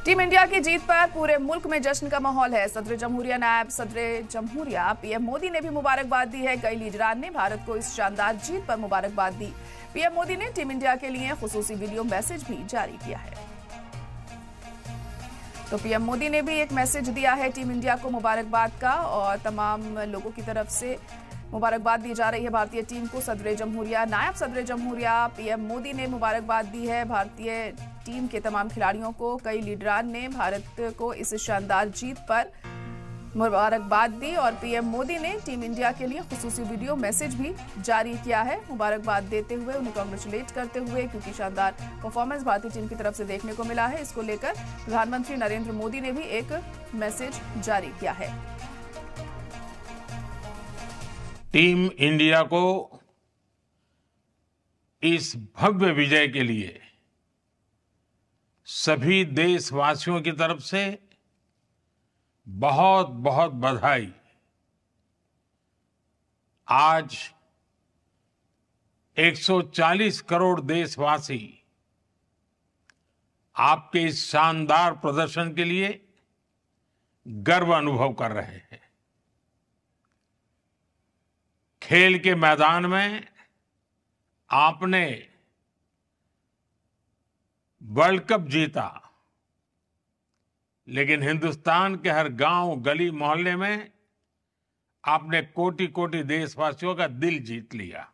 Team India की जीत पर पूरे मुल्क में जश्न का माहौल है। सदर जमहूरिया नायब सदर जमहूरिया पीएम मोदी ने भी मुबारकबाद दी है। कई लीडरान ने भारत को इस शानदार जीत पर मुबारकबाद दी। पीएम मोदी ने टीम इंडिया के लिए खुसूसी वीडियो मैसेज भी जारी किया है। तो पीएम मोदी ने भी एक मैसेज दिया है टीम इंडिया को मुबारकबाद का, और तमाम लोगों की तरफ से मुबारकबाद दी जा रही है भारतीय टीम को। सदर जमहूरिया नायब सदर जमहूरिया पीएम मोदी ने मुबारकबाद दी है भारतीय टीम के तमाम खिलाड़ियों को। कई लीडरान ने भारत को इस शानदार जीत पर मुबारकबाद दी और पीएम मोदी ने टीम इंडिया के लिए खुसूसी वीडियो मैसेज भी जारी किया है, मुबारकबाद देते हुए, उन्हें कांग्रेचुलेट करते हुए, क्योंकि शानदार परफॉर्मेंस भारतीय टीम की तरफ से देखने को मिला है। इसको लेकर प्रधानमंत्री नरेंद्र मोदी ने भी एक मैसेज जारी किया है। टीम इंडिया को इस भव्य विजय के लिए सभी देशवासियों की तरफ से बहुत बहुत बधाई। आज 140 करोड़ देशवासी आपके इस शानदार प्रदर्शन के लिए गर्व अनुभव कर रहे हैं। खेल के मैदान में आपने वर्ल्ड कप जीता, लेकिन हिंदुस्तान के हर गांव, गली, मोहल्ले में आपने कोटि कोटि देशवासियों का दिल जीत लिया।